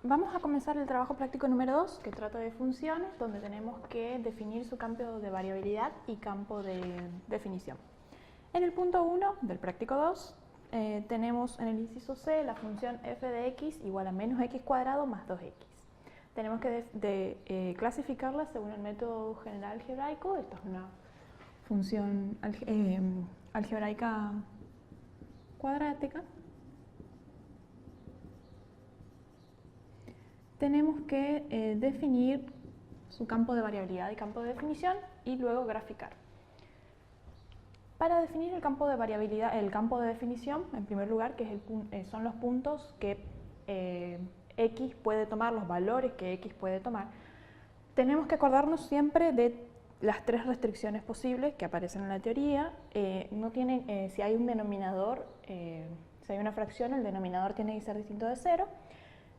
Vamos a comenzar el trabajo práctico número 2, que trata de funciones, donde tenemos que definir su campo de variabilidad y campo de definición. En el punto 1 del práctico 2, tenemos en el inciso C la función f de x igual a menos x cuadrado más 2x. Tenemos que clasificarla según el método general algebraico. Esto es una función algebraica cuadrática. Tenemos que definir su campo de variabilidad y campo de definición y luego graficar. Para definir el campo de variabilidad, el campo de definición, en primer lugar, que es son los puntos que x puede tomar, los valores que x puede tomar, tenemos que acordarnos siempre de las tres restricciones posibles que aparecen en la teoría. Si hay un denominador, si hay una fracción, el denominador tiene que ser distinto de 0.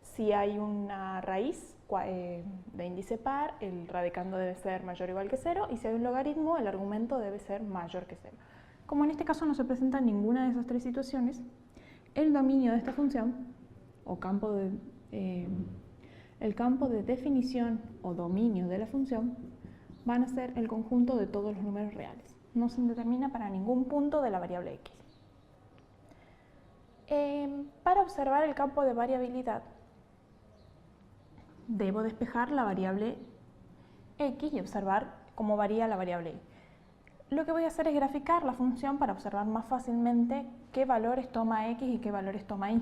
Si hay una raíz de índice par, el radicando debe ser mayor o igual que 0, y si hay un logaritmo, el argumento debe ser mayor que 0. Como en este caso no se presenta ninguna de esas tres situaciones, el dominio de esta función, o el campo de definición o dominio de la función, van a ser el conjunto de todos los números reales. No se determina para ningún punto de la variable x. Para observar el campo de variabilidad, debo despejar la variable x y observar cómo varía la variable y. Lo que voy a hacer es graficar la función para observar más fácilmente qué valores toma x y qué valores toma y.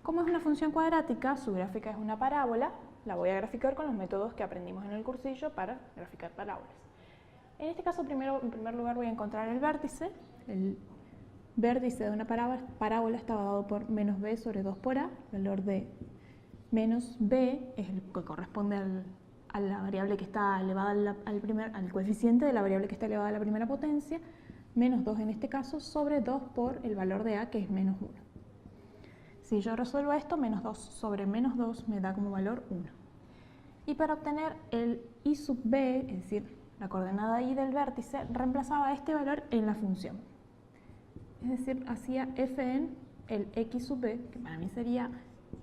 Como es una función cuadrática, su gráfica es una parábola, la voy a graficar con los métodos que aprendimos en el cursillo para graficar parábolas. En este caso, en primer lugar voy a encontrar el vértice. El vértice de una parábola estaba dado por menos b sobre 2 por a, el valor de menos b es el que corresponde a la variable que está elevada al coeficiente de la variable que está elevada a la primera potencia, menos 2 en este caso, sobre 2 por el valor de a, que es menos 1. Si yo resuelvo esto, menos 2 sobre menos 2 me da como valor 1. Y para obtener el y sub b, es decir, la coordenada y del vértice, reemplazaba este valor en la función. Es decir, hacía fn el x sub b, que para mí sería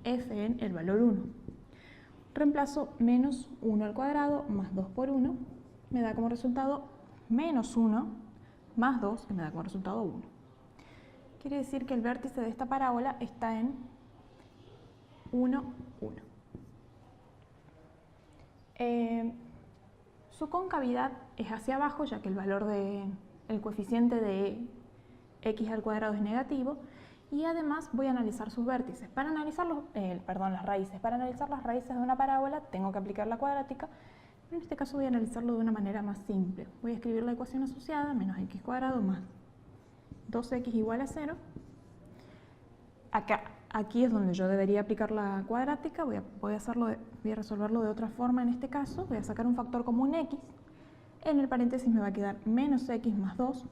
f en el valor 1. Reemplazo menos 1 al cuadrado más 2 por 1, me da como resultado menos 1 más 2, que me da como resultado 1. Quiere decir que el vértice de esta parábola está en 1, 1. Su concavidad es hacia abajo, ya que el valor el coeficiente de x al cuadrado es negativo. Y además voy a analizar sus vértices. Para analizar las raíces. Para analizar las raíces de una parábola tengo que aplicar la cuadrática, pero en este caso voy a analizarlo de una manera más simple. Voy a escribir la ecuación asociada, menos x cuadrado más 2x igual a 0. Aquí es donde yo debería aplicar la cuadrática. Voy a resolverlo de otra forma en este caso. Voy a sacar un factor común x. En el paréntesis me va a quedar menos x más 2.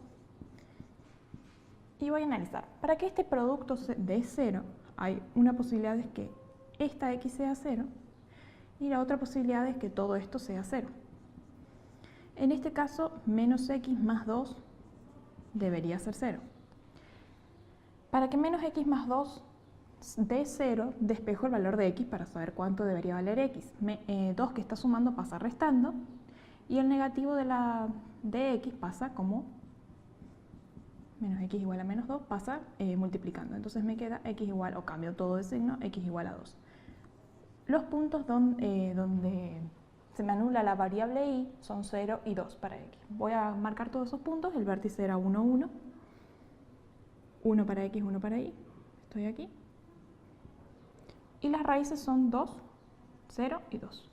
Y voy a analizar. Para que este producto dé 0, hay una posibilidad de que esta x sea 0 y la otra posibilidad es que todo esto sea 0. En este caso, menos x más 2 debería ser 0. Para que menos x más 2 dé 0, despejo el valor de x para saber cuánto debería valer x. 2 que está sumando pasa restando y el negativo de x pasa como menos x igual a menos 2 pasa multiplicando. Entonces me queda x igual, o cambio todo de signo, x igual a 2. Los puntos donde se me anula la variable y son 0 y 2 para x. Voy a marcar todos esos puntos. El vértice era 1, 1. 1 para x, 1 para y. Estoy aquí. Y las raíces son 2, 0 y 2.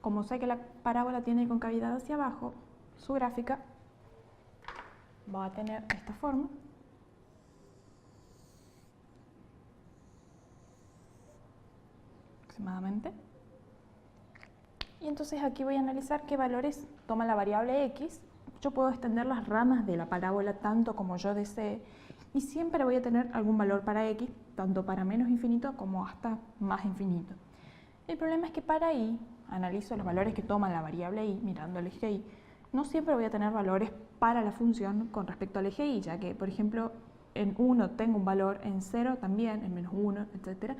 Como sé que la parábola tiene concavidad hacia abajo, su gráfica va a tener esta forma. Aproximadamente. Y entonces aquí voy a analizar qué valores toma la variable x. Yo puedo extender las ramas de la parábola tanto como yo desee y siempre voy a tener algún valor para x, tanto para menos infinito como hasta más infinito. El problema es que para y, analizo los valores que toma la variable y mirando el eje y, no siempre voy a tener valores para la función con respecto al eje y, ya que, por ejemplo, en 1 tengo un valor, en 0 también, en menos 1, etc.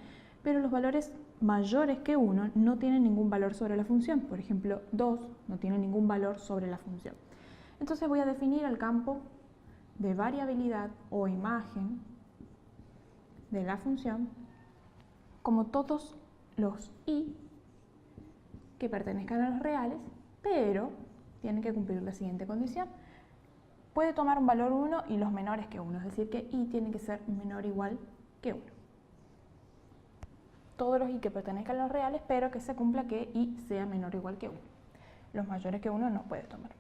pero los valores mayores que 1 no tienen ningún valor sobre la función. Por ejemplo, 2 no tiene ningún valor sobre la función. Entonces voy a definir el campo de variabilidad o imagen de la función como todos los i que pertenezcan a los reales, pero tienen que cumplir la siguiente condición. Puede tomar un valor 1 y los menores que 1, es decir, que i tiene que ser menor o igual que 1. Todos los i que pertenezcan a los reales, pero que se cumpla que i sea menor o igual que 1. Los mayores que 1 no puede tomar.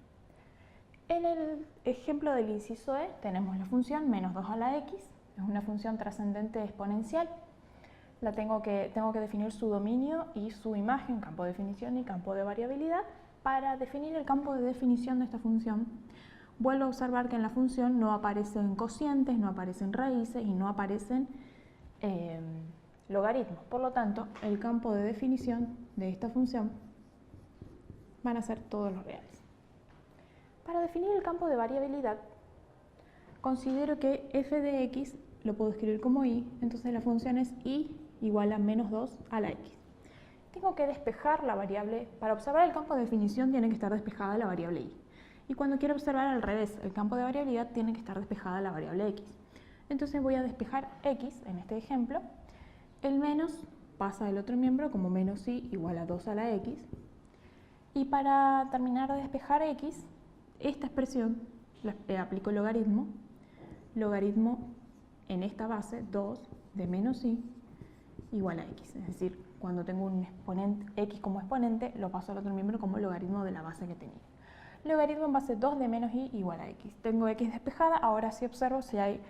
En el ejemplo del inciso E tenemos la función menos 2 a la x, es una función trascendente exponencial. Tengo que definir su dominio y su imagen, campo de definición y campo de variabilidad. Para definir el campo de definición de esta función, vuelvo a observar que en la función no aparecen cocientes, no aparecen raíces y no aparecen logaritmos. Por lo tanto, el campo de definición de esta función van a ser todos los reales. Para definir el campo de variabilidad, considero que f de x lo puedo escribir como i, entonces la función es i igual a menos 2 a la x. Tengo que despejar la variable, para observar el campo de definición tiene que estar despejada la variable i. Y cuando quiero observar al revés, el campo de variabilidad tiene que estar despejada la variable x. Entonces voy a despejar x, en este ejemplo, el menos pasa del otro miembro como menos i igual a 2 a la x. Y para terminar de despejar x, esta expresión aplico logaritmo en esta base 2 de menos i igual a x, es decir, cuando tengo un exponente, x como exponente, lo paso al otro miembro como logaritmo de la base que tenía. Logaritmo en base 2 de menos i igual a x. Tengo x despejada, ahora sí observo si hay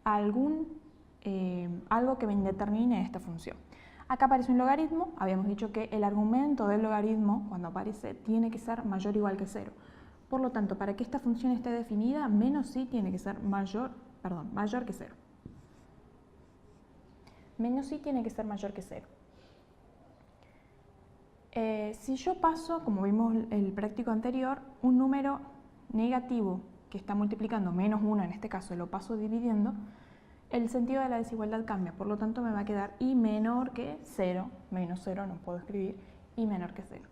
algo que me determine esta función. Acá aparece un logaritmo, habíamos dicho que el argumento del logaritmo, cuando aparece, tiene que ser mayor o igual que 0. Por lo tanto, para que esta función esté definida, menos i tiene que ser mayor que 0. Menos i tiene que ser mayor que 0. Si yo paso, como vimos en el práctico anterior, un número negativo que está multiplicando menos 1, en este caso lo paso dividiendo, el sentido de la desigualdad cambia, por lo tanto me va a quedar i menor que 0, menos 0 no puedo escribir, i menor que 0.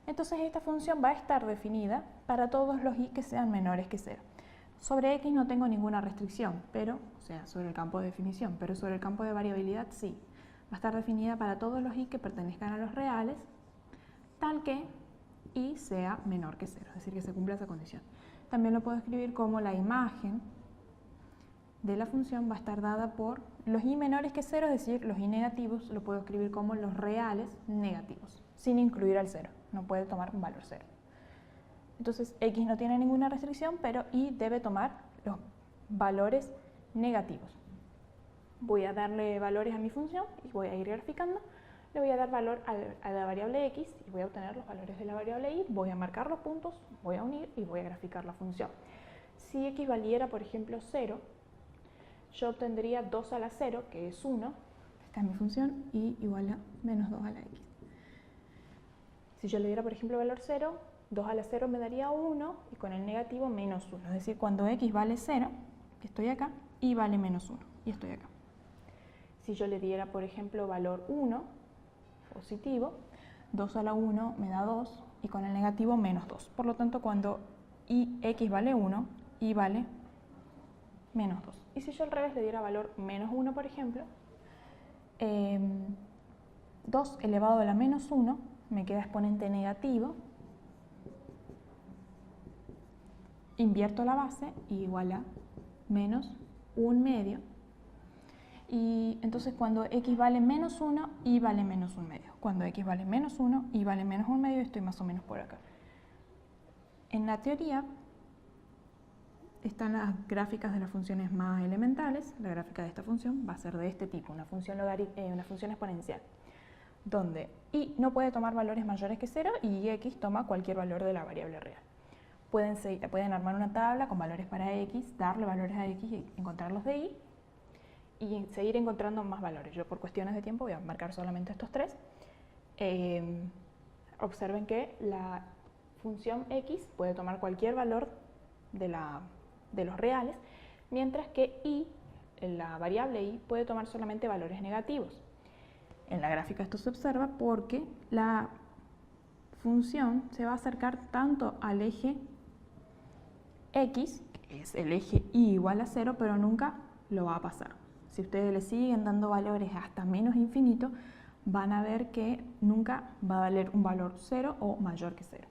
Entonces esta función va a estar definida para todos los i que sean menores que 0. Sobre x no tengo ninguna restricción, sobre el campo de definición, pero sobre el campo de variabilidad sí. Va a estar definida para todos los i que pertenezcan a los reales, tal que i sea menor que 0, es decir, que se cumpla esa condición. También lo puedo escribir como la imagen de la función va a estar dada por los i menores que 0, es decir, los i negativos, lo puedo escribir como los reales negativos, sin incluir al 0, no puede tomar un valor 0. Entonces x no tiene ninguna restricción, pero i debe tomar los valores negativos. Voy a darle valores a mi función y voy a ir graficando. Le voy a dar valor a la variable x y voy a obtener los valores de la variable y, voy a marcar los puntos, voy a unir y voy a graficar la función. Si x valiera, por ejemplo, 0, yo obtendría 2 a la 0, que es 1, esta es mi función, y igual a menos 2 a la x. Si yo le diera, por ejemplo, valor 0, 2 a la 0 me daría 1 y con el negativo menos 1. Es decir, cuando x vale 0, que estoy acá, y vale menos 1, y estoy acá. Si yo le diera, por ejemplo, valor 1, positivo, 2 a la 1 me da 2 y con el negativo menos 2. Por lo tanto, cuando x vale 1, y vale menos 2. Y si yo al revés le diera valor menos 1, por ejemplo, 2 elevado a la menos 1 me queda exponente negativo, invierto la base y igual a menos 1 medio. Y entonces cuando x vale menos 1, y vale menos 1 medio. Cuando x vale menos 1, y vale menos 1 medio, estoy más o menos por acá. En la teoría están las gráficas de las funciones más elementales. La gráfica de esta función va a ser de este tipo, una función exponencial, donde y no puede tomar valores mayores que 0 y x toma cualquier valor de la variable real. Pueden armar una tabla con valores para x, darle valores a x y encontrar los de y seguir encontrando más valores. Yo por cuestiones de tiempo voy a marcar solamente estos tres. Observen que la función x puede tomar cualquier valor de los reales, mientras que la variable y puede tomar solamente valores negativos. En la gráfica esto se observa porque la función se va a acercar tanto al eje x, que es el eje y igual a 0, pero nunca lo va a pasar. Si ustedes le siguen dando valores hasta menos infinito, van a ver que nunca va a valer un valor 0 o mayor que 0.